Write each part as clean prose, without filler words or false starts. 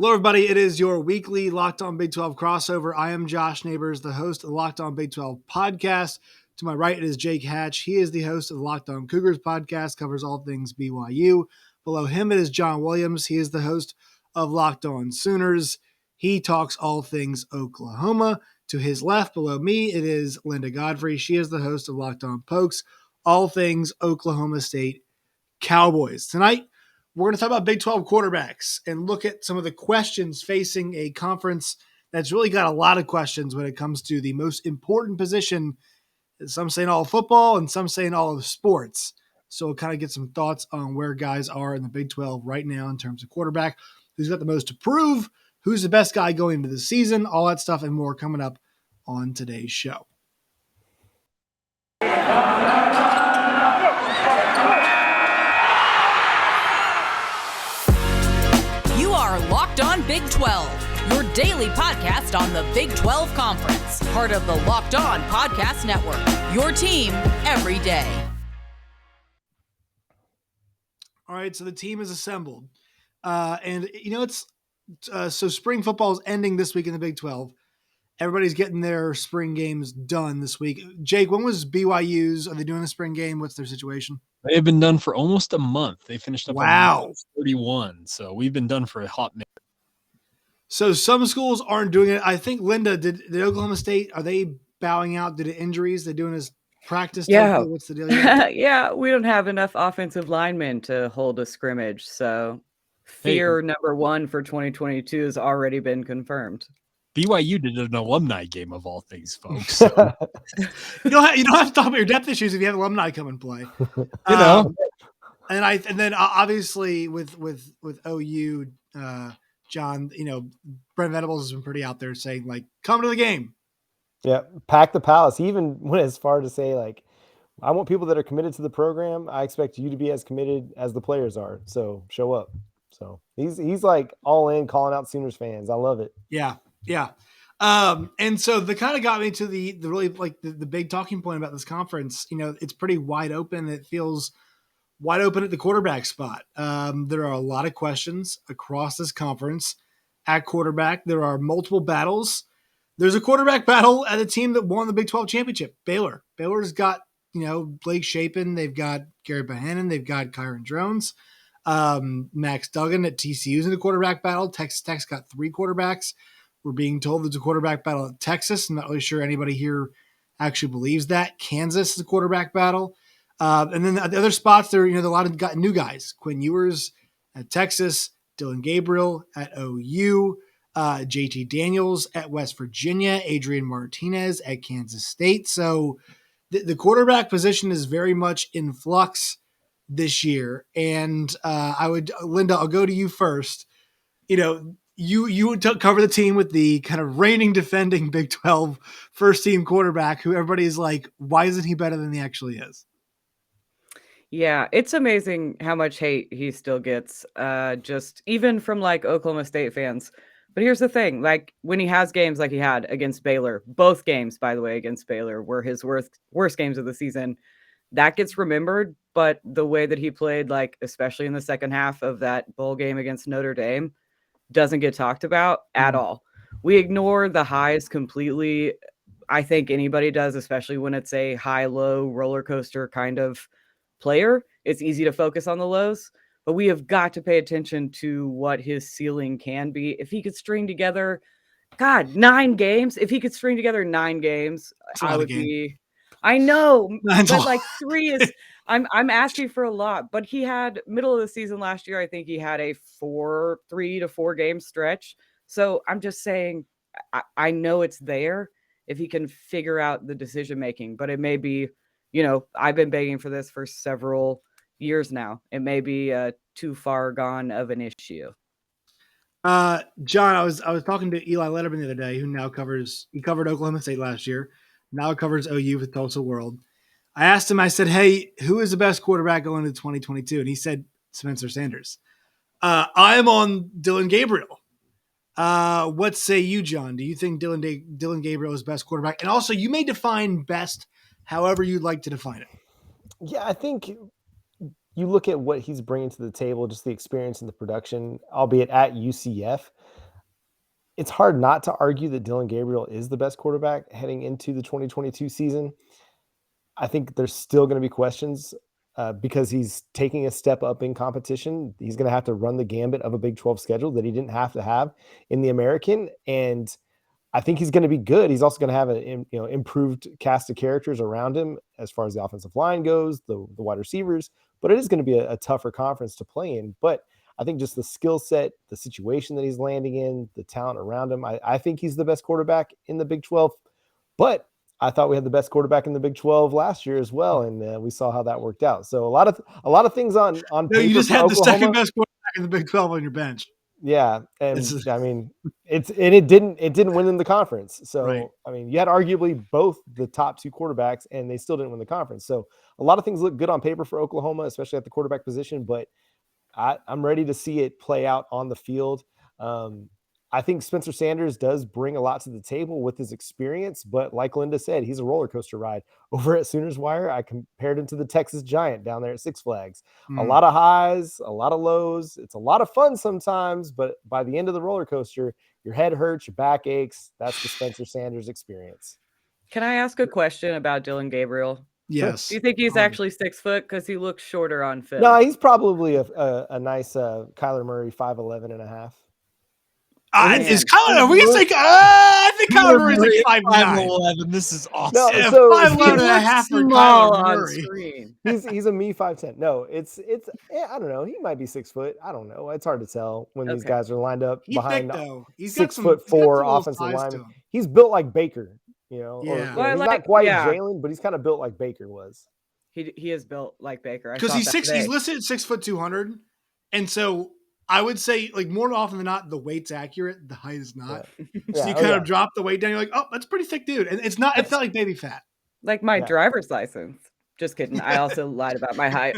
Hello, everybody. It is your weekly Locked On Big 12 crossover. I am Josh Neighbors, the host of the Locked On Big 12 podcast. To my right, it is Jake Hatch. He is the host of the Locked On Cougars podcast, covers all things BYU. Below him, it is John Williams. He is the host of Locked On Sooners. He talks all things Oklahoma. To his left, below me, it is Linda Godfrey. She is the host of Locked On Pokes, all things Oklahoma State Cowboys. Tonight, we're going to talk about Big 12 quarterbacks and look at some of the questions facing a conference that's really got a lot of questions when it comes to the most important position. Some saying all of football and some saying all of sports. So we'll kind of get some thoughts on where guys are in the Big 12 right now in terms of quarterback, who's got the most to prove, who's the best guy going into the season, all that stuff and more coming up on today's show. Locked On Big 12, your daily podcast on the Big 12 Conference, part of the Locked On Podcast Network, your team every day. All right, so the team is assembled. It's so spring football is ending this week in the Big 12. Everybody's getting their spring games done this week. Jake, when was BYU's? Are they doing a spring game? What's their situation? They've been done for almost a month. They finished up on 31. So we've been done for a hot minute. So some schools aren't doing it. I think, Linda, did Oklahoma State, are they bowing out due to injuries? They're doing this practice? Yeah. What's the deal? Yeah, we don't have enough offensive linemen to hold a scrimmage. So fear number one for 2022 has already been confirmed. BYU did an alumni game of all things, folks. So. you don't have to talk about your depth issues if you have alumni come and play. And then obviously with OU, John, Brent Venables has been pretty out there saying like, come to the game. Yeah, pack the palace. He even went as far to say like, I want people that are committed to the program. I expect you to be as committed as the players are. So show up. So he's like all in, calling out Sooners fans. I love it. Yeah. Yeah. And so the kind of got me to the really like the big talking point about this conference. It's pretty wide open. It feels wide open at the quarterback spot. There are a lot of questions across this conference at quarterback. There are multiple battles. There's a quarterback battle at a team that won the Big 12 championship, Baylor. Baylor's got, Blake Shapen. They've got Gary Bohannon. They've got Kyron Drones. Max Duggan at TCU's in the quarterback battle. Texas Tech's got 3 quarterbacks. We're being told there's a quarterback battle at Texas. I'm not really sure anybody here actually believes that. Kansas is a quarterback battle. And then at the other spots, there a lot of new guys. Quinn Ewers at Texas, Dillon Gabriel at OU, JT Daniels at West Virginia, Adrian Martinez at Kansas State. So the quarterback position is very much in flux this year. And Linda, I'll go to you first. You would cover the team with the kind of reigning, defending Big 12 first-team quarterback who everybody's like, why isn't he better than he actually is? Yeah, it's amazing how much hate he still gets, just even from like Oklahoma State fans. But here's the thing, like when he has games like he had against Baylor, both games, by the way, against Baylor were his worst games of the season. That gets remembered, but the way that he played, like especially in the second half of that bowl game against Notre Dame, doesn't get talked about at all. We ignore the highs completely. I think anybody does, especially when it's a high-low roller coaster kind of player. It's easy to focus on the lows, but we have got to pay attention to what his ceiling can be. If he could string together, 9 games. If he could string together 9 games, I would be. I know, but like 3 is. I'm asking for a lot, but he had middle of the season last year. I think he had a 3 to 4 game stretch. So I'm just saying, I know it's there if he can figure out the decision making, but it may be, I've been begging for this for several years now. It may be too far gone of an issue. John, I was talking to Eli Letterman the other day, who now covered Oklahoma State last year, now covers OU for Tulsa World. I asked him, I said, hey, who is the best quarterback going into 2022? And he said, Spencer Sanders. I am on Dillon Gabriel. What say you, John? Do you think Dillon Gabriel is best quarterback? And also, you may define best however you'd like to define it. Yeah, I think you look at what he's bringing to the table, just the experience and the production, albeit at UCF. it's hard not to argue that Dillon Gabriel is the best quarterback heading into the 2022 season. I think there's still going to be questions because he's taking a step up in competition. He's going to have to run the gambit of a Big 12 schedule that he didn't have to have in the American. And I think he's going to be good. He's also going to have an improved cast of characters around him as far as the offensive line goes, the wide receivers. But it is going to be a tougher conference to play in. But I think just the skill set, the situation that he's landing in, the talent around him, I think he's the best quarterback in the Big 12. But I thought we had the best quarterback in the Big 12 last year as well, and we saw how that worked out. So a lot of things on paper. No, you just had Oklahoma. The second best quarterback in the Big 12 on your bench. Yeah, and I mean, it didn't win in the conference. So right. I mean, you had arguably both the top two quarterbacks, and they still didn't win the conference. So a lot of things look good on paper for Oklahoma, especially at the quarterback position. But I'm ready to see it play out on the field. I think Spencer Sanders does bring a lot to the table with his experience, but like Linda said, he's a roller coaster ride. Over at Sooners Wire, I compared him to the Texas Giant down there at Six Flags. A lot of highs, a lot of lows. It's a lot of fun sometimes, but by the end of the roller coaster, your head hurts, your back aches. That's the Spencer Sanders experience. Can I ask a question about Dillon Gabriel? Yes. Do you think he's actually 6 foot? Because he looks shorter on film. No, he's probably a nice Kyler Murray 5'11" and a half. Is Kyler? Are we gonna say? I think Kyler Murray's like 5'9". This is awesome. No, yeah, so 5'11" and a half for Kyler Murray. Screen. He's a me 5'10". No, it's I don't know. He might be 6 foot. I don't know. It's hard to tell when these guys are lined up behind he's 6'4" offensive lineman. He's built like Baker. Yeah. He's not quite Jalen, but he's kind of built like Baker was. He is built like Baker because he's listed at 6'2", and so. I would say, like, more often than not, the weight's accurate. The height is not. So you kind of drop the weight down. You're like, oh, that's a pretty thick dude. And it's not not like baby fat. Like my driver's license. Just kidding. I also lied about my height.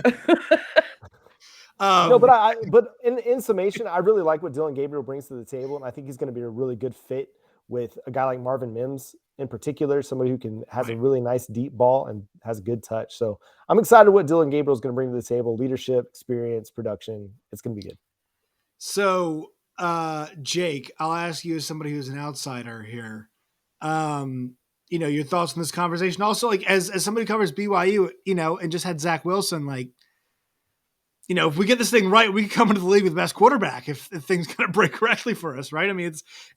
No, but in summation, I really like what Dillon Gabriel brings to the table. And I think he's going to be a really good fit with a guy like Marvin Mims in particular, somebody who has a really nice deep ball and has a good touch. So I'm excited what Dillon Gabriel is going to bring to the table. Leadership, experience, production. It's going to be good. So, Jake, I'll ask you as somebody who's an outsider here, your thoughts on this conversation. Also, like as somebody who covers BYU, and just had Zach Wilson, like, if we get this thing right, we can come into the league with the best quarterback if things kind of break correctly for us, right? I mean,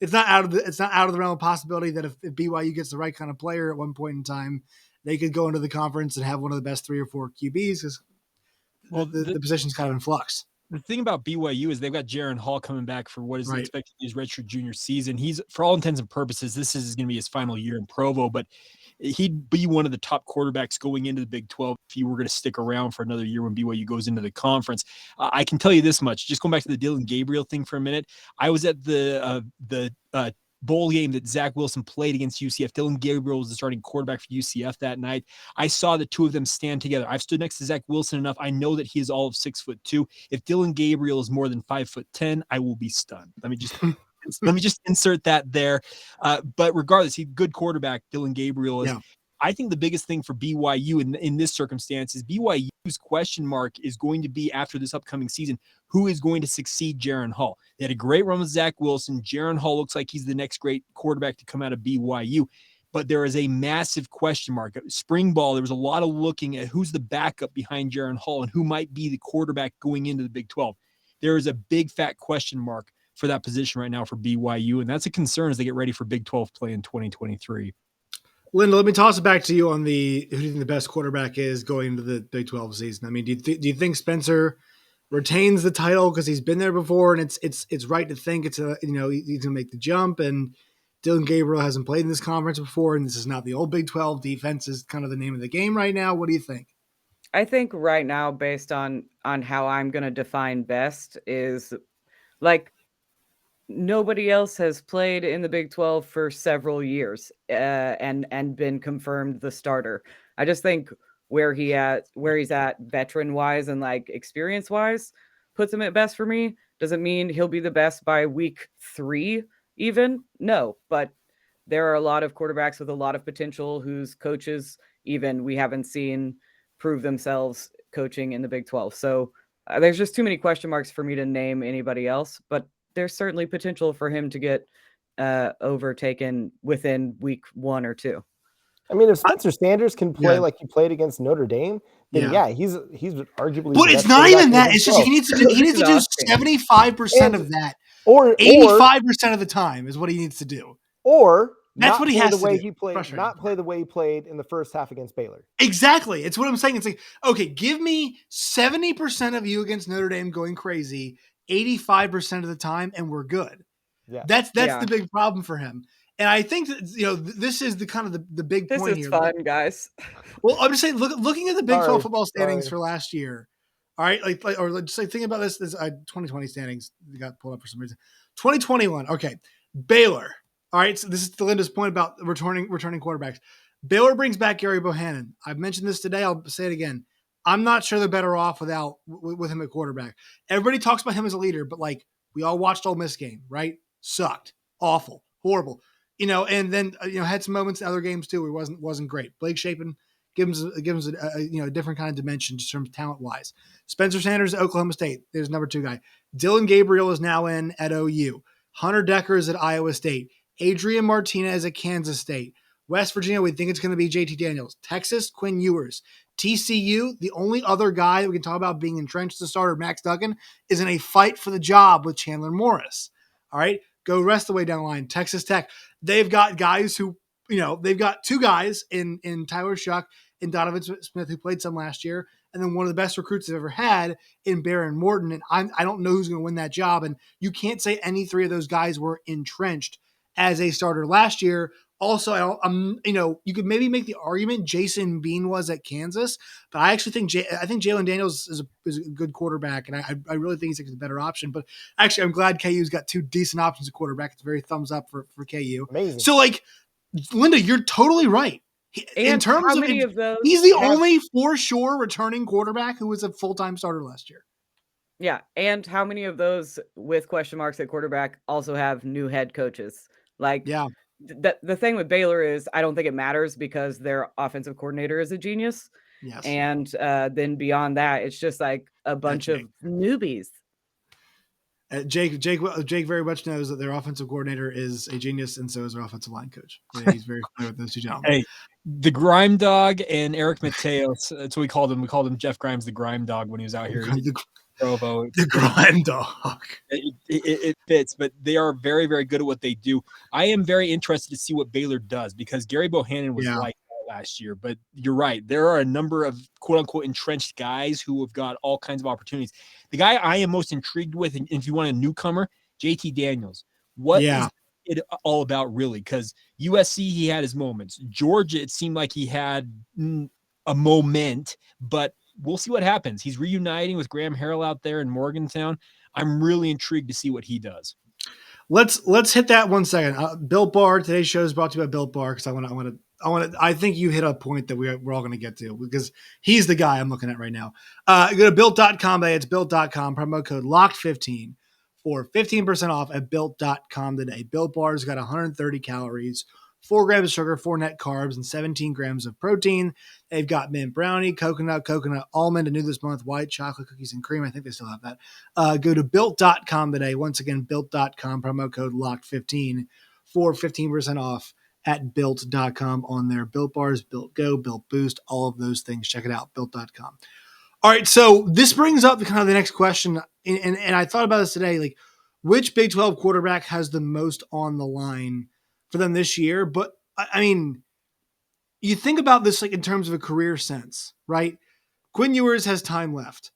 it's not out of the realm of possibility that if BYU gets the right kind of player at one point in time, they could go into the conference and have one of the best 3 or 4 QBs because the position's kind of in flux. The thing about BYU is they've got Jaron Hall coming back for what is expected to be his redshirt junior season. He's, for all intents and purposes, this is going to be his final year in Provo, but he'd be one of the top quarterbacks going into the Big 12 if he were going to stick around for another year when BYU goes into the conference. I can tell you this much, just going back to the Dillon Gabriel thing for a minute. I was at the bowl game that Zach Wilson played against UCF. Dillon Gabriel was the starting quarterback for UCF that night. I saw the two of them stand together. I've stood next to Zach Wilson enough. I know that he is all of 6'2". If Dillon Gabriel is more than 5'10", I will be stunned. Let me just insert that there. But regardless, he's a good quarterback. Dillon Gabriel is. Yeah. I think the biggest thing for BYU in this circumstance is BYU's question mark is going to be after this upcoming season, who is going to succeed Jaron Hall? They had a great run with Zach Wilson. Jaron Hall looks like he's the next great quarterback to come out of BYU, but there is a massive question mark. Spring ball, there was a lot of looking at who's the backup behind Jaron Hall and who might be the quarterback going into the Big 12. There is a big fat question mark for that position right now for BYU, and that's a concern as they get ready for Big 12 play in 2023. Linda, let me toss it back to you on who do you think the best quarterback is going into the Big 12 season? I mean, do you think Spencer retains the title because he's been there before, and it's right to think he's going to make the jump, and Dillon Gabriel hasn't played in this conference before, and this is not the old Big 12. Defense is kind of the name of the game right now. What do you think? I think right now, based on how I'm going to define best, is like nobody else has played in the Big 12 for several years and been confirmed the starter. I just think where he's at veteran wise and like experience wise puts him at best for me. Doesn't mean he'll be the best by week 3 even. No, but there are a lot of quarterbacks with a lot of potential whose coaches even we haven't seen prove themselves coaching in the Big 12. So there's just too many question marks for me to name anybody else, but there's certainly potential for him to get overtaken within week 1 or 2. I mean, if Spencer Sanders can play like he played against Notre Dame, then he's arguably. But it's not even that. It's just he needs to do 75% of that, or 85% of the time is what he needs to do. Or that's what he has to do. Not play the way he played in the first half against Baylor. Exactly. It's what I'm saying. It's like, okay, give me 70% of you against Notre Dame going crazy 85% of the time, and we're good. Yeah, that's the big problem for him. And I think that, this is the kind of the big point here. This is fun, guys. Well, I'm just saying, looking at the Big 12 football standings for last year, all right, or just think about this 2020 standings got pulled up for some reason. 2021, okay, Baylor. All right, so this is Linda's point about returning quarterbacks. Baylor brings back Gary Bohannon. I've mentioned this today. I'll say it again. I'm not sure they're better off with him at quarterback. Everybody talks about him as a leader, but we all watched Ole Miss game, right? Sucked, awful, horrible. And then had some moments in other games too where it wasn't great. Blake Shapen gives a different kind of dimension just from talent wise. Spencer Sanders at Oklahoma State, there's number 2 guy. Dillon Gabriel is now in at OU. Hunter Decker is at Iowa State. Adrian Martinez at Kansas State. West Virginia, we think it's going to be JT Daniels. Texas, Quinn Ewers. TCU, the only other guy that we can talk about being entrenched as a starter, Max Duggan, is in a fight for the job with Chandler Morris. All right. Go rest of the way down the line. Texas Tech, they've got guys who, they've got 2 guys in Tyler Shuck and Donovan Smith who played some last year, and then one of the best recruits they've ever had in Baron Morton. And I don't know who's going to win that job. And you can't say any 3 of those guys were entrenched as a starter last year. Also, you could maybe make the argument Jason Bean was at Kansas, but I actually think Jalen Daniels is a good quarterback, and I really think he's a better option. But actually, I'm glad KU's got 2 decent options at quarterback. It's very thumbs up for KU. Amazing. So, Linda, you're totally right. In terms of those, he's the only for sure returning quarterback who was a full-time starter last year. Yeah, and how many of those with question marks at quarterback also have new head coaches? The thing with Baylor is I don't think it matters because their offensive coordinator is a genius. Yes. And then beyond that, it's just a bunch of newbies. Jake very much knows that their offensive coordinator is a genius, and so is their offensive line coach. Yeah, he's very familiar with those 2 gentlemen. Hey, the Grime Dog and Eric Mateos, that's what we called him. We called him Jeff Grimes, the Grime Dog, when he was out here. Provo. The Grime Dog. It fits, but they are very, very good at what they do. I am very interested to see what Baylor does because Gary Bohannon was like that last year. But you're right. There are a number of quote unquote entrenched guys who have got all kinds of opportunities. The guy I am most intrigued with, and if you want a newcomer, JT Daniels. What is it all about really? Because USC, he had his moments. Georgia, it seemed like he had a moment, but we'll see what happens. He's reuniting with Graham Harrell out there in Morgantown. I'm really intrigued to see what he does. Let's hit that 1 second. Built Bar. Today's show is brought to you by Built Bar because I think you hit a point that we're all going to get to because he's the guy I'm looking at right now. Go to built.com today. It's built.com. Promo code LOCKED15 for 15% off at built.com today. Built Bar's got 130 calories, 4 grams of sugar, 4 net carbs, and 17 grams of protein. They've got mint brownie, coconut, almond, and new this month, white chocolate cookies and cream. I think they still have that. Go to built.com today. Once again, built.com, promo code LOCKED15 for 15% off at built.com on their Built Bars, Built Go, Built Boost, all of those things. Check it out, built.com. All right, so this brings up the next question, and I thought about this today, which Big 12 quarterback has the most on the line for them this year? But I mean, you think about this in terms of a career sense, right? Quinn Ewers has time left.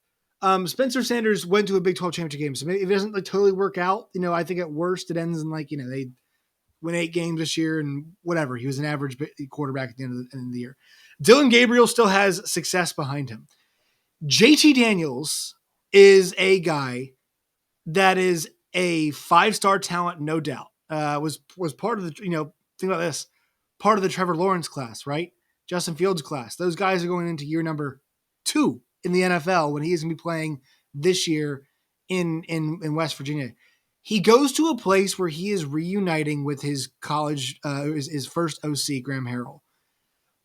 Spencer Sanders went to a Big 12 championship game, so maybe if it doesn't totally work out, I think at worst it ends in they win 8 games this year and whatever. He was an average quarterback at the end of the year. Dillon Gabriel still has success behind him. JT Daniels is a guy that is a 5-star talent, no doubt. Was part of the, think about this, part of the Trevor Lawrence class, right? Justin Fields class. Those guys are going into year number 2 in the NFL when he is going to be playing this year in West Virginia. He goes to a place where he is reuniting with his college, his first OC, Graham Harrell.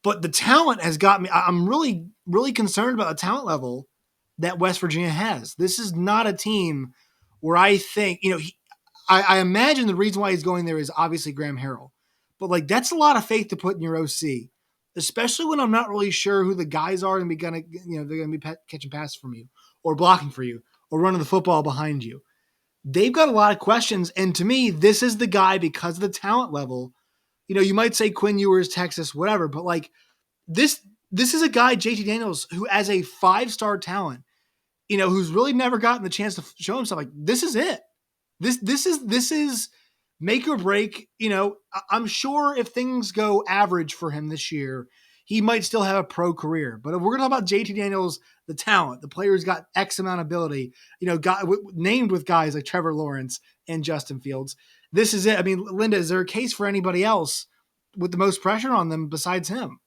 But the talent has got me. I'm really, really concerned about the talent level that West Virginia has. This is not a team where I think, I imagine the reason why he's going there is obviously Graham Harrell, but like that's a lot of faith to put in your OC, especially when I'm not really sure who the guys are and they're going to be catching passes from you or blocking for you or running the football behind you. They've got a lot of questions, and to me, this is the guy because of the talent level. You might say Quinn Ewers, Texas, whatever, but like this is a guy, JT Daniels, who as a 5-star talent, who's really never gotten the chance to show himself. Like this is it. This is make or break. I'm sure if things go average for him this year, he might still have a pro career. But if we're going to talk about JT Daniels, the talent, the player who's got X amount of ability, named with guys like Trevor Lawrence and Justin Fields, this is it. I mean, Linda, is there a case for anybody else with the most pressure on them besides him?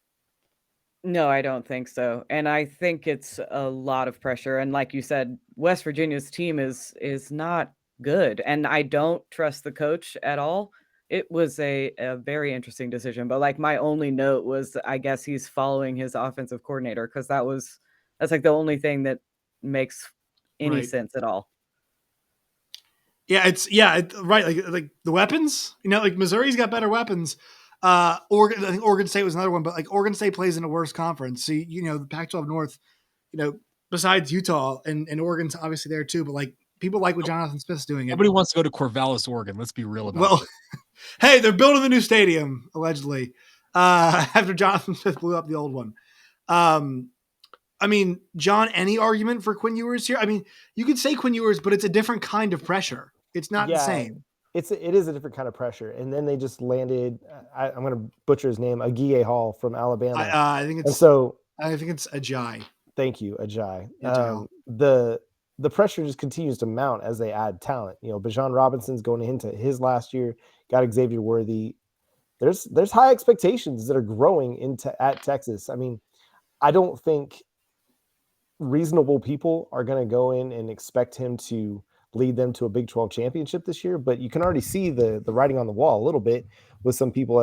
No, I don't think so. And I think it's a lot of pressure. And like you said, West Virginia's team is not good. And I don't trust the coach at all. It was a very interesting decision. But like my only note was, I guess he's following his offensive coordinator, because that's like the only thing that makes any sense at all. Yeah, right. Like the weapons, like Missouri's got better weapons. I think Oregon State was another one, but like Oregon State plays in a worse conference. So, the Pac-12 North, besides Utah and Oregon's obviously there too, but like people like what Jonathan Smith's doing. Nobody wants to go to Corvallis, Oregon. Let's be real about it. Hey, they're building the new stadium, allegedly, after Jonathan Smith blew up the old one. I mean, John, any argument for Quinn Ewers here? I mean, you could say Quinn Ewers, but it's a different kind of pressure. It's not the same. It is a different kind of pressure. And then they just landed, I'm going to butcher his name, Agiye Hall from Alabama. I think it's Ajay. Thank you, Ajay. The pressure just continues to mount as they add talent. Bijan Robinson's going into his last year, got Xavier Worthy. There's high expectations that are growing at Texas. I mean, I don't think reasonable people are going to go in and expect him to lead them to a Big 12 championship this year, but you can already see the writing on the wall a little bit with some people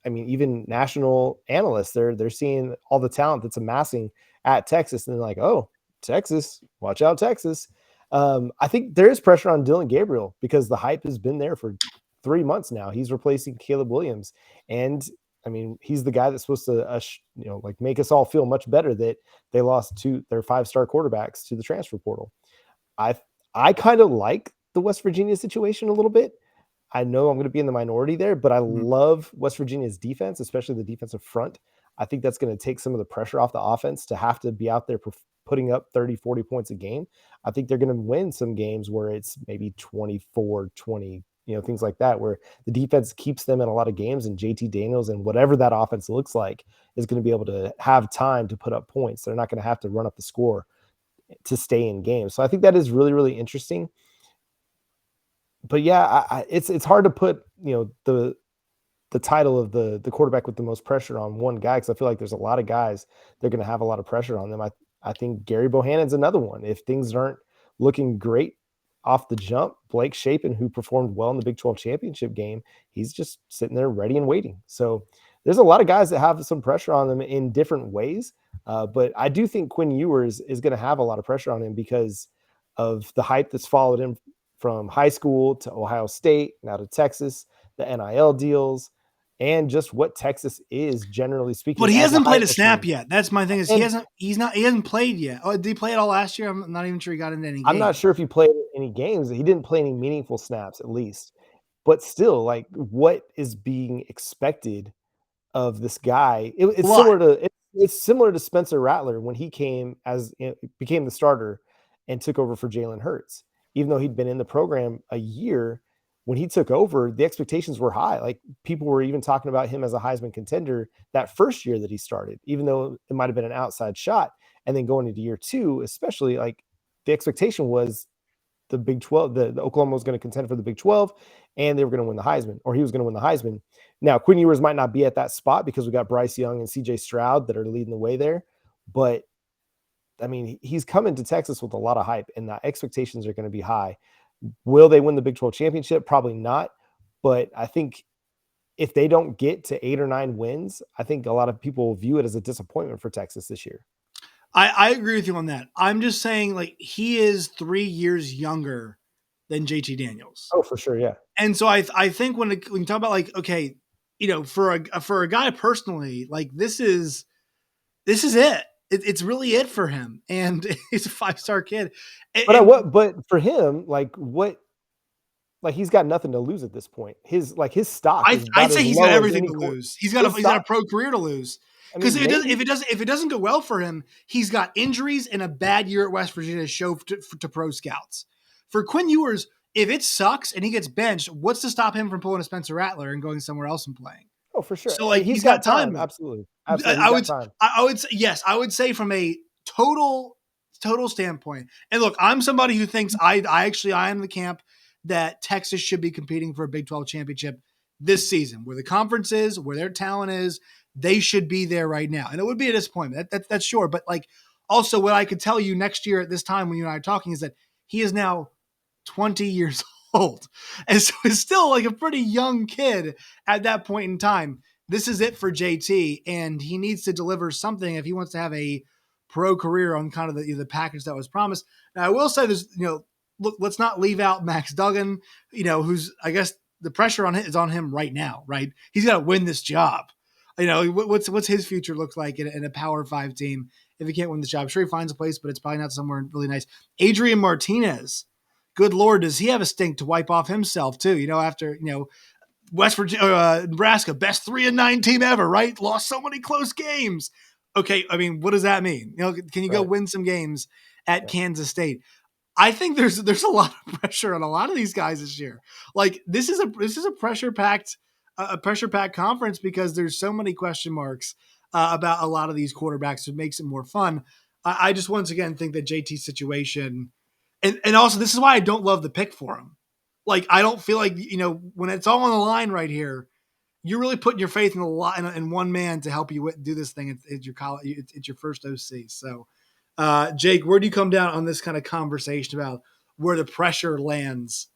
even national analysts, they're seeing all the talent that's amassing at Texas. And they're like, oh, Texas, watch out, Texas. I think there is pressure on Dillon Gabriel because the hype has been there for 3 months now. He's replacing Caleb Williams. And I mean, he's the guy that's supposed to, make us all feel much better that they lost their 5-star quarterbacks to the transfer portal. I kind of like the West Virginia situation a little bit. I know I'm going to be in the minority there, but I love West Virginia's defense, especially the defensive front. I think that's going to take some of the pressure off the offense to have to be out there putting up 30, 40 points a game. I think they're going to win some games where it's maybe 24, 20, things like that, where the defense keeps them in a lot of games, and JT Daniels and whatever that offense looks like is going to be able to have time to put up points. They're not going to have to run up the score to stay in games. So I think that is really, really interesting. But yeah, it's hard to put, the title of the quarterback with the most pressure on one guy, because I feel like there's a lot of guys that are going to have a lot of pressure on them. I think Gary Bohannon's another one. If things aren't looking great off the jump, Blake Shapen, who performed well in the Big 12 championship game, he's just sitting there ready and waiting. So there's a lot of guys that have some pressure on them in different ways. But I do think Quinn Ewers is going to have a lot of pressure on him because of the hype that's followed him from high school to Ohio State, now to Texas, the NIL deals, and just what Texas is generally speaking. But he hasn't played a snap yet. That's my thing. He hasn't played yet. Oh, did he play it all last year? I'm not even sure he got into any games. I'm not sure if he played any games. He didn't play any meaningful snaps, at least. But still, like, what is being expected of this guy? It's similar to Spencer Rattler when he became the starter and took over for Jalen Hurts. Even though he'd been in the program a year, when he took over, the expectations were high. Like, people were even talking about him as a Heisman contender that first year that he started, even though it might've been an outside shot. And then going into year 2, especially, like, the expectation was the Big 12, the Oklahoma was going to contend for the Big 12, and they were going to win the Heisman, or he was going to win the Heisman. Now, Quinn Ewers might not be at that spot because we got Bryce Young and CJ Stroud that are leading the way there. But I mean, he's coming to Texas with a lot of hype, and the expectations are going to be high. Will they win the Big 12 championship? Probably not. But I think if they don't get to 8 or 9 wins, I think a lot of people will view it as a disappointment for Texas this year. I agree with you on that. I'm just saying, like, he is 3 years younger than JT Daniels. Oh, for sure. Yeah. And so I think when you talk about like, okay, for a guy personally, like this is it. It's really it for him. And he's a 5-star kid. But for him, he's got nothing to lose at this point. His stock. I'd say he's got everything to lose. He's got a pro career to lose. Because if it doesn't go well for him, he's got injuries and a bad year at West Virginia to show to pro scouts. For Quinn Ewers, if it sucks and he gets benched, what's to stop him from pulling a Spencer Rattler and going somewhere else and playing? Oh, for sure. So he's got time. Absolutely. I would say yes. I would say from a total standpoint. And look, I'm somebody who thinks I am the camp that Texas should be competing for a Big 12 championship this season, where the conference is, where their talent is. They should be there right now. And it would be a disappointment. That's sure. But also what I could tell you next year at this time when you and I are talking is that he is now 20 years old. And so he's still like a pretty young kid at that point in time. This is it for JT, and he needs to deliver something if he wants to have a pro career on kind of the package that was promised. Now, I will say this, look, let's not leave out Max Duggan, who's, I guess the pressure is on him right now, right? He's got to win this job. What's his future look like in a Power 5 team if he can't win the job? I'm sure he finds a place, but it's probably not somewhere really nice. Adrian Martinez, good Lord, does he have a stink to wipe off himself too? After West Virginia, Nebraska, best 3-9 team ever, right? Lost so many close games. Okay, I mean, what does that mean? Can you go win some games at Kansas State? I think there's a lot of pressure on a lot of these guys this year. Like this is a pressure packed conference because there's so many question marks about a lot of these quarterbacks. It makes it more fun. I just once again think that JT's situation, and also this is why I don't love the pick for him. Like I don't feel like when it's all on the line right here, you're really putting your faith in one man to help you do this thing. It's your college. It's your first OC. So, Jake, where do you come down on this kind of conversation about where the pressure lands?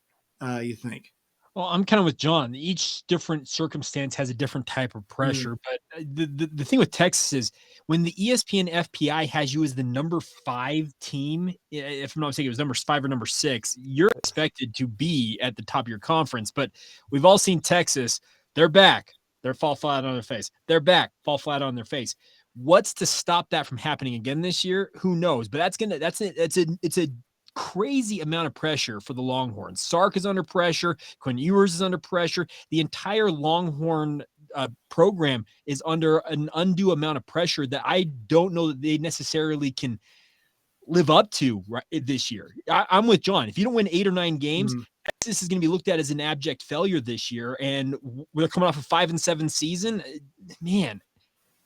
You think? Well, I'm kind of with John. Each different circumstance has a different type of pressure. But the thing with Texas is when the ESPN FPI has you as the number 5 team, if I'm not mistaken, it was number 5 or number 6, you're expected to be at the top of your conference. But we've all seen Texas. They're back. They're fall flat on their face. They're back. Fall flat on their face. What's to stop that from happening again this year? Who knows? But it's a crazy amount of pressure for the Longhorns. Sark is under pressure. Quinn Ewers is under pressure. The entire Longhorn program is under an undue amount of pressure that I don't know that they necessarily can live up to this year. I'm with John. If you don't win 8 or 9 games, Texas is going to be looked at as an abject failure this year. And we're coming off a 5-7 season. Man,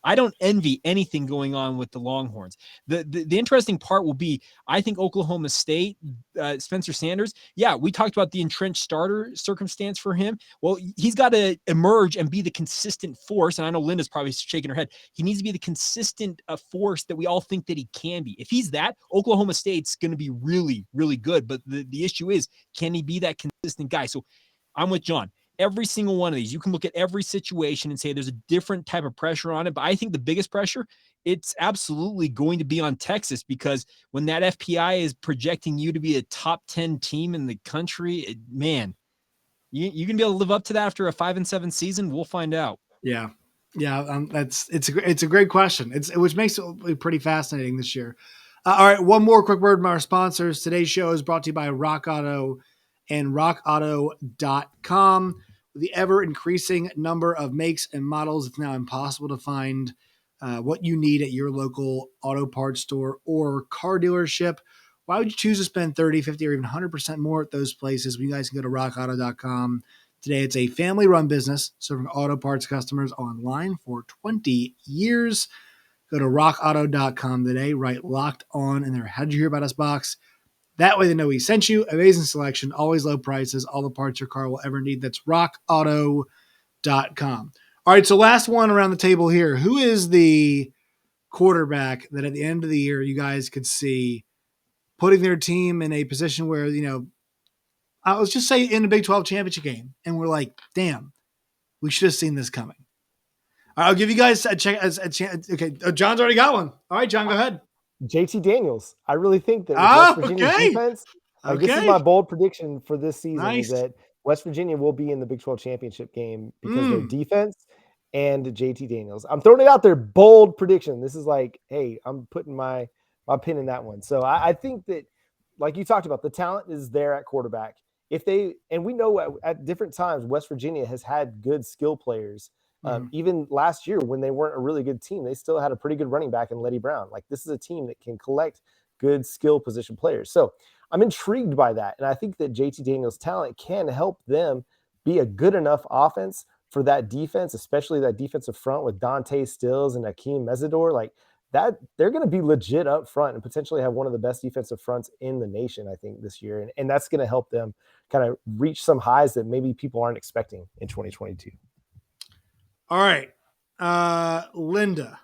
I don't envy anything going on with the Longhorns. The interesting part will be, I think Oklahoma State, Spencer Sanders. Yeah, we talked about the entrenched starter circumstance for him. Well, he's got to emerge and be the consistent force. And I know Linda's probably shaking her head. He needs to be the consistent force that we all think that he can be. If he's that, Oklahoma State's going to be really, really good. But the issue is, can he be that consistent guy? So I'm with John. Every single one of these, you can look at every situation and say there's a different type of pressure on it. But I think the biggest pressure, it's absolutely going to be on Texas, because when that FPI is projecting you to be a top 10 team in the country, man, you can be able to live up to that after a 5-7 season. We'll find out. Yeah. It's a great question. Which makes it pretty fascinating this year. All right. One more quick word from our sponsors. Today's show is brought to you by Rock Auto and rockauto.com. With the ever-increasing number of makes and models, it's now impossible to find what you need at your local auto parts store or car dealership. Why would you choose to spend 30, 50, or even 100% more at those places when you guys can go to rockauto.com? Today, it's a family-run business serving auto parts customers online for 20 years. Go to rockauto.com today, write Locked On in their How'd You Hear About Us box. That way they know we sent you. Amazing selection, always low prices, all the parts your car will ever need. That's rockauto.com. All right, so last one around the table here. Who is the quarterback that at the end of the year you guys could see putting their team in a position where, let's just say in the Big 12 championship game, and we're like, damn, we should have seen this coming. All right, I'll give you guys a chance. Okay, John's already got one. All right, John, go ahead. JT Daniels. I really think that West Virginia defense, Like, this is my bold prediction for this season is Nice. that West Virginia will be in the Big 12 championship game because their defense and JT Daniels. I'm throwing it out there. Bold prediction. This is like, hey, I'm putting my pin in that one. So I think that, like you talked about, the talent is there at quarterback. And we know at different times, West Virginia has had good skill players. Even last year when they weren't a really good team, they still had a pretty good running back in Letty Brown. Like, this is a team that can collect good skill position players. So I'm intrigued by that. And I think that JT Daniels' talent can help them be a good enough offense for that defense, especially that defensive front with Dante Stills and Akeem Mesidor. Like that, they're going to be legit up front and potentially have one of the best defensive fronts in the nation, I think, this year. And that's going to help them kind of reach some highs that maybe people aren't expecting in 2022. All right. Linda,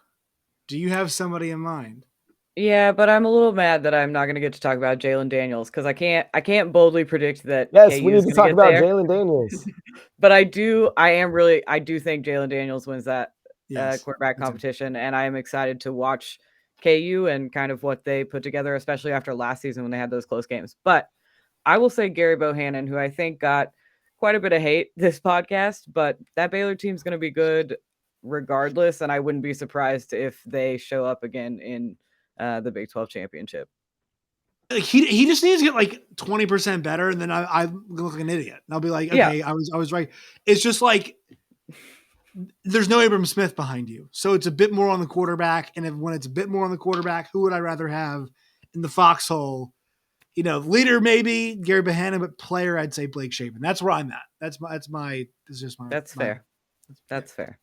do you have somebody in mind? Yeah, but I'm a little mad that I'm not going to get to talk about Jalen Daniels because I can't boldly predict that. Yes, we need to talk about Jalen Daniels. But I do think Jalen Daniels wins that quarterback competition, and I am excited to watch KU and kind of what they put together, especially after last season when they had those close games. But I will say Gary Bohannon, who I think got quite a bit of hate this podcast, but that Baylor team's going to be good regardless, and I wouldn't be surprised if they show up again in the Big 12 championship. Like he just needs to get like 20% better, and then I look like an idiot. And I'll be like, okay, yeah. I was right. It's just like there's no Abram Smith behind you, so it's a bit more on the quarterback. And when it's a bit more on the quarterback, who would I rather have in the foxhole? Leader maybe Gary Bohannon, but player I'd say Blake Shapen. That's where I'm at. That's fair. That's fair.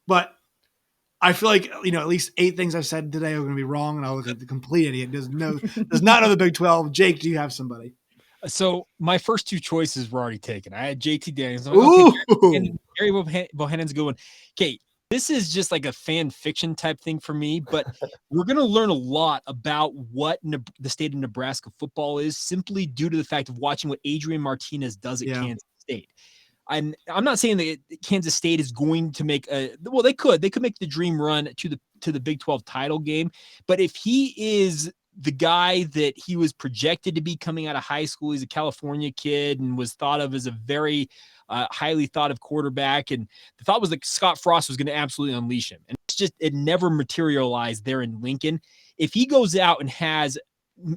But I feel like, at least 8 things I've said today are going to be wrong, and I'll look like the complete idiot. Does not know the Big 12. Jake, do you have somebody? So my first 2 choices were already taken. I had JT Daniels. And Gary Bohannon's going, okay, this is just like a fan fiction type thing for me, but we're going to learn a lot about what the state of Nebraska football is simply due to the fact of watching what Adrian Martinez does at Kansas State. I'm not saying that Kansas State is going to make they could make the dream run to the Big 12 title game, but if he is the guy that he was projected to be coming out of high school, he's a California kid and was thought of as a very highly thought of quarterback, and the thought was that Scott Frost was going to absolutely unleash him, and it never materialized there in Lincoln. If he goes out and has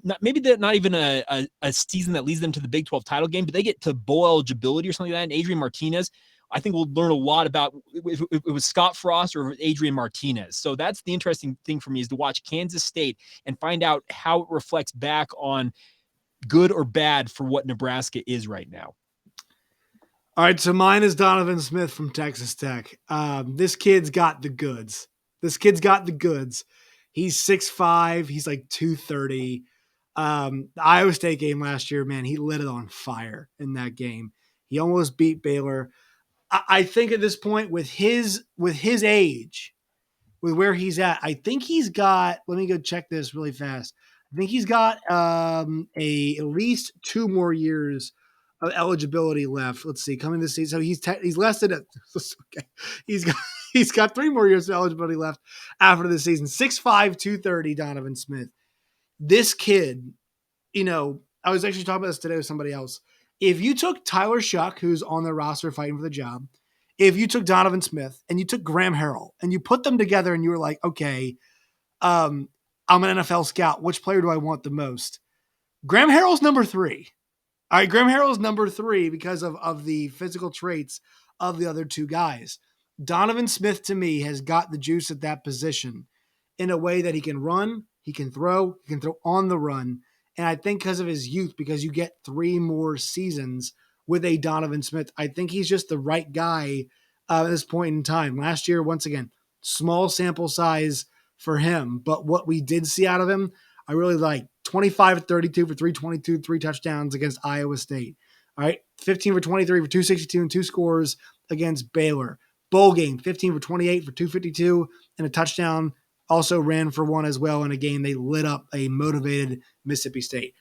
not even a season that leads them to the Big 12 title game, but they get to bowl eligibility or something like that, and Adrian Martinez, I think we'll learn a lot about if it was Scott Frost or Adrian Martinez. So that's the interesting thing for me, is to watch Kansas State and find out how it reflects back on good or bad for what Nebraska is right now. All right, so mine is Donovan Smith from Texas Tech. This kid's got the goods. He's 6'5". He's like 230. The Iowa State game last year, man, he lit it on fire in that game. He almost beat Baylor. I think at this point, with his age, with where he's at, I think he's got, let me go check this really fast. I think he's got at least 2 more years of eligibility left. Let's see, coming this season. So he's listed at okay. He's got 3 more years of eligibility left after this season. 6'5", 230, Donovan Smith. This kid, I was actually talking about this today with somebody else. If you took Tyler Shuck, who's on the roster fighting for the job, if you took Donovan Smith and you took Graham Harrell and you put them together and you were like, okay, I'm an NFL scout. Which player do I want the most? Graham Harrell's number 3. All right, Graham Harrell's number 3 because of the physical traits of the other 2 guys. Donovan Smith, to me, has got the juice at that position in a way that he can run, he can throw on the run. And I think because of his youth, because you get 3 more seasons with a Donovan Smith, I think he's just the right guy at this point in time. Last year, once again, small sample size for him. But what we did see out of him, I really like. 25-32 for 322, 3 touchdowns against Iowa State. All right, 15 for 23 for 262 and 2 scores against Baylor. Bowl game, 15 for 28 for 252 and a touchdown. Also ran for 1 as well in a game they lit up a motivated Mississippi State.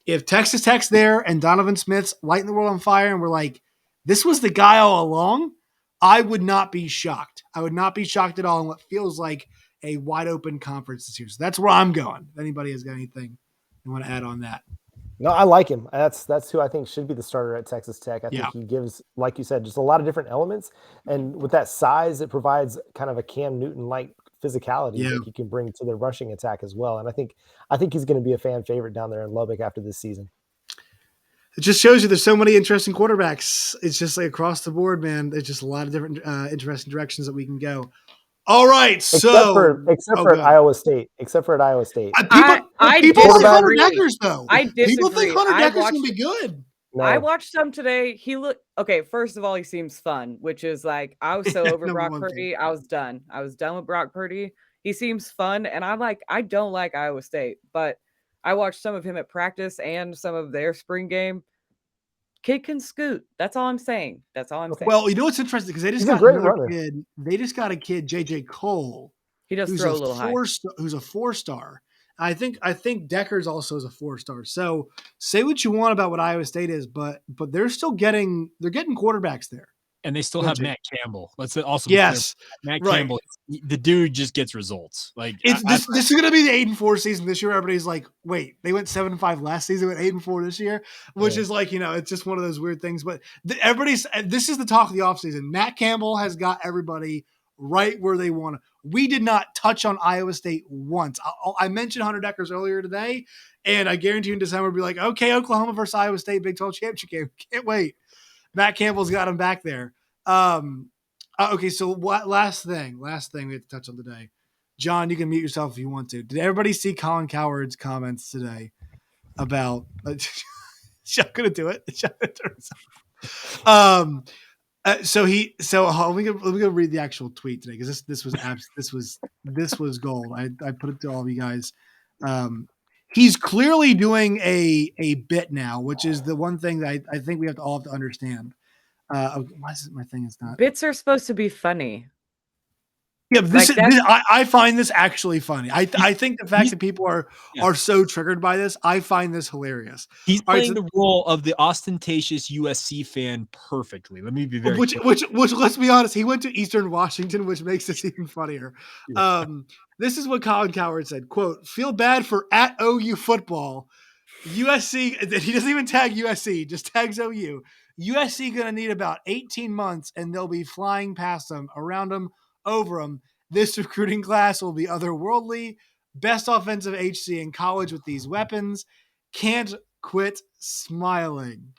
If Texas Tech's there and Donovan Smith's lighting the world on fire and we're like, this was the guy all along, I would not be shocked. I would not be shocked at all in what feels like a wide open conference this year. So that's where I'm going. If anybody has got anything you want to add on that. No, I like him. That's who I think should be the starter at Texas Tech. I think he gives, like you said, just a lot of different elements. And with that size, it provides kind of a Cam Newton-like physicality that he can bring to the rushing attack as well. And I think he's going to be a fan favorite down there in Lubbock after this season. It just shows you there's so many interesting quarterbacks. It's just like across the board, man. There's just a lot of different interesting directions that we can go. All right, except for at Iowa State. Except for at Iowa State. People think Hunter Deckers, though. I disagree. People think Hunter Deckers can be good. No. I watched some today. He looked okay. First of all, he seems fun, which is like I was so over Brock Purdy. I was done with Brock Purdy. He seems fun, and I don't like Iowa State, but I watched some of him at practice and some of their spring game. Kid can scoot. That's all I'm saying. Well, you know what's interesting because they just got another kid. They just got a kid, JJ Cole. He does throw a little high. Who's a 4-star. I think Deckers also is a 4-star. So say what you want about what Iowa State is, but they're still getting quarterbacks there. And they still have Matt Campbell. Let's also Matt Campbell. The dude just gets results. Like this is going to be the 8-4 season this year. Everybody's like, wait, they went 7-5 last season, went 8-4 this year, which is like, it's just one of those weird things. But this is the talk of the offseason. Matt Campbell has got everybody right where they want to. We did not touch on Iowa State once. I mentioned Hunter Deckers earlier today, and I guarantee you in December we'll be like, okay, Oklahoma versus Iowa State Big 12 championship game. Can't wait. Matt Campbell's got him back there. Okay, so last thing we have to touch on today. John, you can mute yourself if you want to. Did everybody see Colin Cowherd's comments today about Shaq gonna do it? So let me go read the actual tweet today because this was gold. I put it to all of you guys. He's clearly doing a bit now, which is the one thing that I think we all have to understand. Why is it my thing is not? Bits are supposed to be funny. Yeah, but I find this actually funny. I think the fact that people are so triggered by this, I find this hilarious. He's playing the role of the ostentatious USC fan perfectly. Let me be very which let's be honest, he went to Eastern Washington, which makes this even funnier. Yeah. This is what Colin Cowherd said, quote, "Feel bad for at OU football. USC," he doesn't even tag USC, just tags OU. USC going to need about 18 months, and they'll be flying past them, around them, over them. This recruiting class will be otherworldly. Best offensive HC in college with these weapons. Can't quit smiling.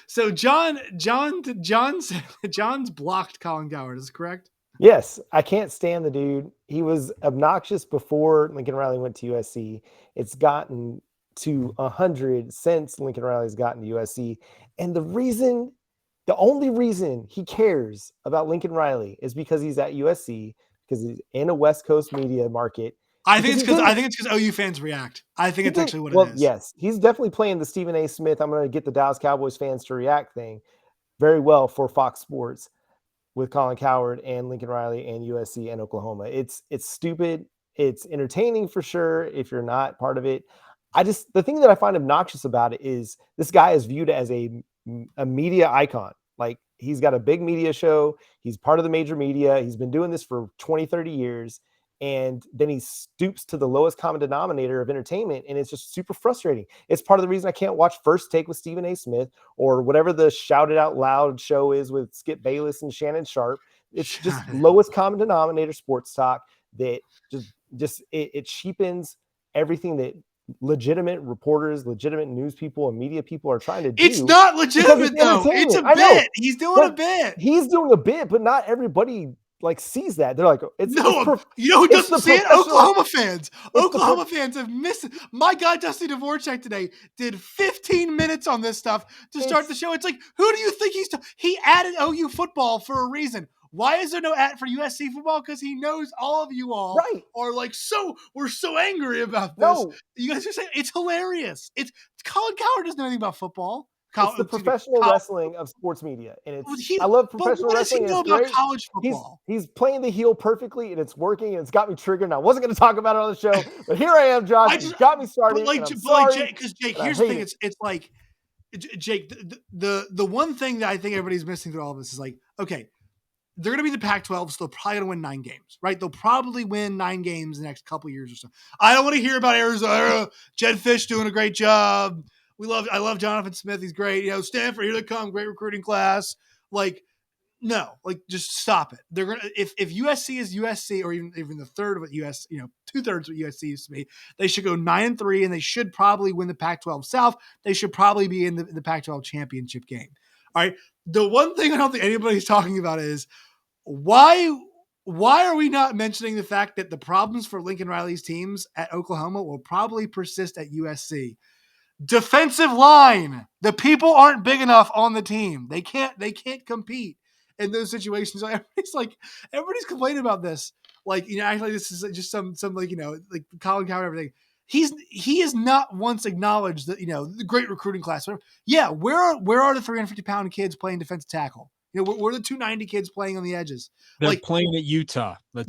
So John's blocked Colin Cowherd. Is this correct? Yes, I can't stand the dude. He was obnoxious before Lincoln Riley went to USC. It's gotten to 100 since Lincoln Riley's gotten to USC. And the only reason he cares about Lincoln Riley is because he's at USC, because he's in a West Coast media market. I think it's because OU fans react. I think it's actually what it is. Yes, he's definitely playing the Stephen A. Smith, I'm going to get the Dallas Cowboys fans to react thing very well for Fox Sports with Colin Cowherd and Lincoln Riley and USC and Oklahoma. It's stupid. It's entertaining for sure if you're not part of it. The thing that I find obnoxious about it is this guy is viewed as a media icon. Like, he's got a big media show. He's part of the major media. He's been doing this for 20, 30 years. And then he stoops to the lowest common denominator of entertainment. And it's just super frustrating. It's part of the reason I can't watch First Take with Stephen A. Smith or whatever the Shout It Out Loud show is with Skip Bayless and Shannon Sharp. It's just lowest common denominator sports talk that it cheapens everything that legitimate reporters, legitimate news people, and media people are trying to do. It's not legitimate though. It's a bit. He's doing a bit. He's doing a bit, but not everybody sees that. They're like, you know who doesn't see it? Oklahoma fans. Oklahoma fans have missed it. My guy Dusty Dvorak today did 15 minutes on this stuff to start the show. It's like, who do you think he added OU football for a reason? Why is there no ad for USC football? Because he knows all of you all are like, we're so angry about this. No. You guys are saying it's hilarious. Colin Cowherd doesn't know anything about football. It's the professional wrestling of sports media, and I love professional wrestling. But what does he know about college football? He's playing the heel perfectly, and it's working, and it's got me triggered. And I wasn't going to talk about it on the show, but here I am, Josh. You got me started. Jake, here's the thing: it's like, Jake, the one thing that I think everybody's missing through all of this is like, okay, they're going to be the Pac-12, so they're probably going to win 9 games, right? They'll probably win 9 games in the next couple years or so. I don't want to hear about Arizona. Jed Fish doing a great job. I love Donovan Smith. He's great. Stanford, here they come. Great recruiting class. No, just stop it. They're gonna if USC is USC, or even the third of what US, 2/3 what USC used to be, they should go 9-3, and they should probably win the Pac-12 South. They should probably be in the Pac-12 championship game. All right. The one thing I don't think anybody's talking about is why are we not mentioning the fact that the problems for Lincoln Riley's teams at Oklahoma will probably persist at USC? Defensive line. The people aren't big enough on the team. They can't compete in those situations. Everybody's complaining about this. Actually this is just some Colin Cowherd and everything. He is not once acknowledged that, the great recruiting class. Yeah. Where are the 350-pound kids playing defensive tackle? Where are the 290 kids playing on the edges? They're playing at Utah. I'll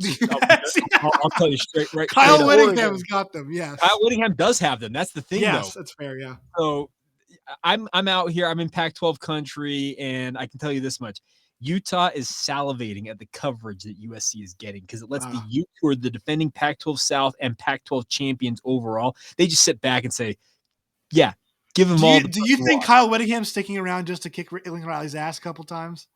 tell you straight. Right. Kyle Whittingham's got them. Yes. Kyle Whittingham does have them. That's the thing, yes, though. That's fair. Yeah. So I'm out here. I'm in Pac-12 country, and I can tell you this much. Utah is salivating at the coverage that USC is getting because it lets the Utes, who are the defending Pac-12 South and Pac-12 champions overall, they just sit back and say, yeah, give them all. Do you think Kyle Whittingham's sticking around just to kick Lincoln Riley's ass a couple times?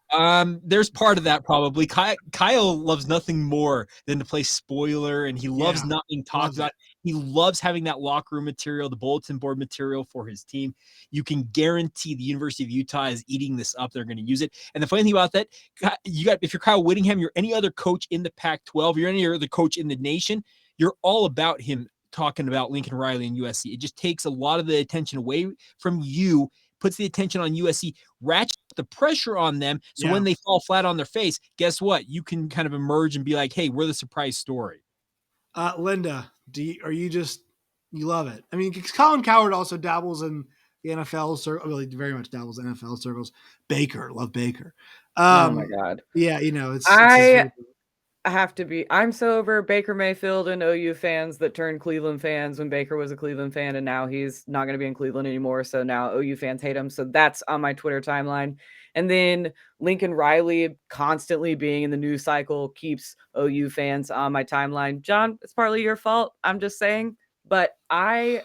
There's part of that probably. Kyle loves nothing more than to play spoiler, and he loves not being talked about. He loves having that locker room material, the bulletin board material for his team. You can guarantee the University of Utah is eating this up. They're going to use it. And the funny thing about that, if you're Kyle Whittingham, you're any other coach in the Pac-12, you're any other coach in the nation, you're all about him talking about Lincoln Riley and USC. It just takes a lot of the attention away from you, puts the attention on USC, ratchets the pressure on them. So when they fall flat on their face, guess what? You can kind of emerge and be like, hey, we're the surprise story. Linda, you love it? I mean, Colin Cowherd also dabbles in the NFL circle, really very much dabbles in NFL circles. Love Baker. Oh my God. Yeah. I'm so over Baker Mayfield and OU fans that turned Cleveland fans when Baker was a Cleveland fan, and now he's not going to be in Cleveland anymore. So now OU fans hate him. So that's on my Twitter timeline. And then Lincoln Riley constantly being in the news cycle keeps OU fans on my timeline. John, it's partly your fault. I'm just saying, but I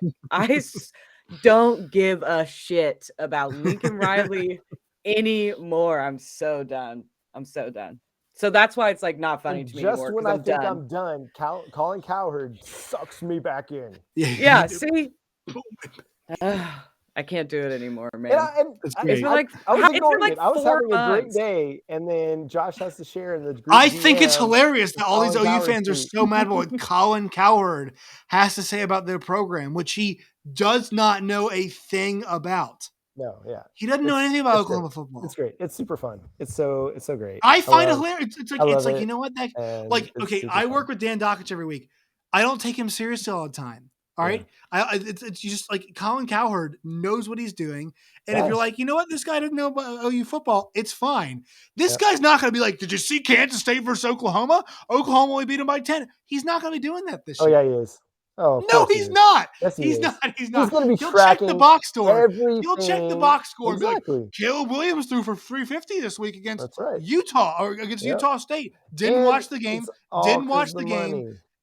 don't give a shit about Lincoln Riley anymore. I'm so done. So that's why it's not funny to me anymore. Just when I think I'm done, Colin Cowherd sucks me back in. Yeah, see? I can't do it anymore, man. It's been I was ignoring it. I was having a great day, and then Josh has to share in the group. I think it's hilarious that all these OU fans are so mad about what Colin Cowherd has to say about their program, which he does not know a thing about. No, yeah. He doesn't know anything about Oklahoma football. It's great. It's super fun. It's so great. I find it hilarious. It's you know what? I work with Dan Dockich every week. I don't take him seriously all the time. All right. It's just Colin Cowherd knows what he's doing. And if you're like, you know what, this guy didn't know about OU football, it's fine. This guy's not going to be like, did you see Kansas State versus Oklahoma? Oklahoma only beat him by 10. He's not going to be doing that this year. Oh, yeah, he is. Oh, no, he's not. Yes, he's not. He's going to be He'll check the box score. He'll check the box score Exactly. and be like, Caleb Williams threw for 350 this week against Utah or against Utah State. Didn't watch the game.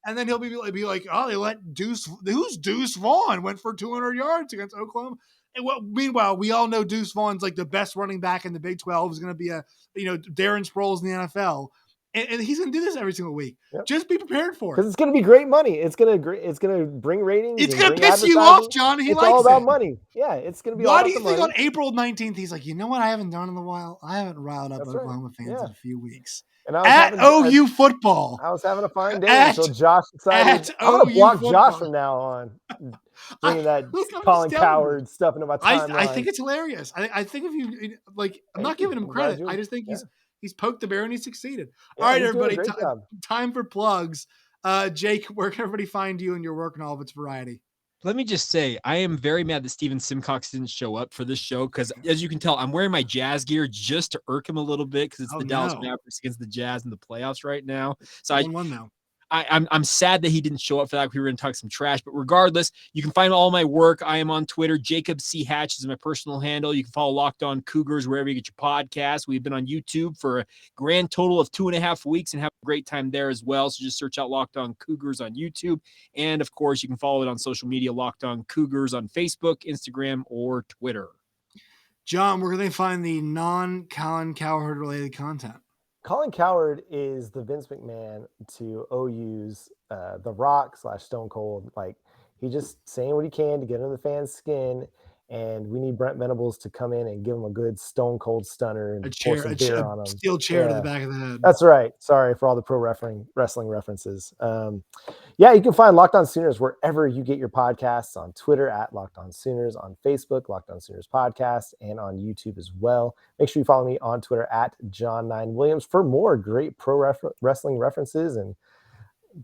And then he'll be like, oh, they let who's Deuce Vaughn went for 200 yards against Oklahoma. And meanwhile, we all know Deuce Vaughn's the best running back in the Big 12 is going to be Darren Sproles in the NFL. And he's going to do this every single week. Yep. Just be prepared for it. Because it's going to be great money. It's going to bring ratings. It's going to piss you off, John. It's all about money. Yeah, it's going to be all about the money. Why do you think on April 19th, he's like, you know what I haven't done in a while? I haven't riled up Oklahoma fans in a few weeks. And at OU football. I was having a fine day until Josh decided I'm going to block Josh from now on. Bringing that Colin Cowherd stuff into my timeline. I think it's hilarious. I think if you, I'm not giving him credit. I just think he's poked the bear and he succeeded. All right, everybody. Time for plugs. Jake, where can everybody find you and your work and all of its variety? Let me just say, I am very mad that Steven Simcox didn't show up for this show because, as you can tell, I'm wearing my Jazz gear just to irk him a little bit because it's the Dallas Mavericks against the Jazz in the playoffs right now. So I I'm sad that he didn't show up for that. We were going to talk some trash, but regardless, you can find all my work. I am on Twitter. Jacob C. Hatch is my personal handle. You can follow Locked On Cougars wherever you get your podcasts. We've been on YouTube for a grand total of 2.5 weeks and have a great time there as well. So just search out Locked On Cougars on YouTube. And of course, you can follow it on social media, Locked On Cougars on Facebook, Instagram, or Twitter. John, where can they find the non-Colin Cowherd related content? Colin Cowherd is the Vince McMahon to OU's The Rock / Stone Cold. Like, he just saying what he can to get under the fans' skin, and we need Brent Venables to come in and give him a good Stone Cold stunner and pour some beer on him. Steel chair to the back of the head. That's right. Sorry for all the pro wrestling references. Yeah, you can find Locked On Sooners wherever you get your podcasts, on Twitter at Locked On Sooners, on Facebook, Locked On Sooners Podcast, and on YouTube as well. Make sure you follow me on Twitter at John9Williams for more great pro wrestling references. And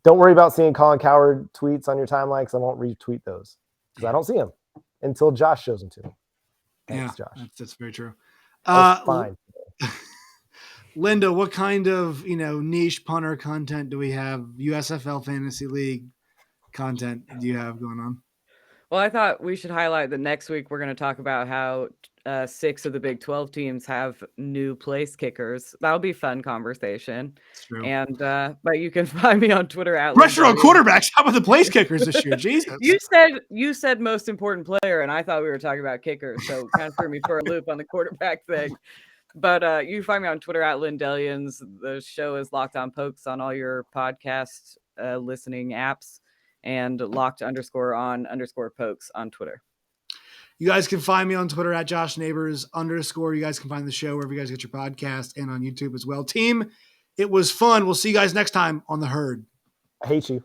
don't worry about seeing Colin Cowherd tweets on your timeline, because I won't retweet those because I don't see them until Josh shows them to me. Thanks, Josh. That's very true. Fine. Linda, what kind of niche punter content do we have? USFL Fantasy League content do you have going on? Well, I thought we should highlight that next week we're going to talk about how 6 of the Big 12 teams have new place kickers. That'll be a fun conversation. And but you can find me on Twitter at retro quarterbacks. How about the place kickers this year? Jesus. You said most important player, and I thought we were talking about kickers, so kind of threw me for a loop on the quarterback thing. But you can find me on Twitter at Lindellians. The show is Locked On Pokes on all your podcast listening apps, and locked_on_pokes on Twitter. You guys can find me on Twitter at @JoshNeighbors_. You guys can find the show wherever you guys get your podcast and on YouTube as well. Team, it was fun. We'll see you guys next time on The Herd. I hate you.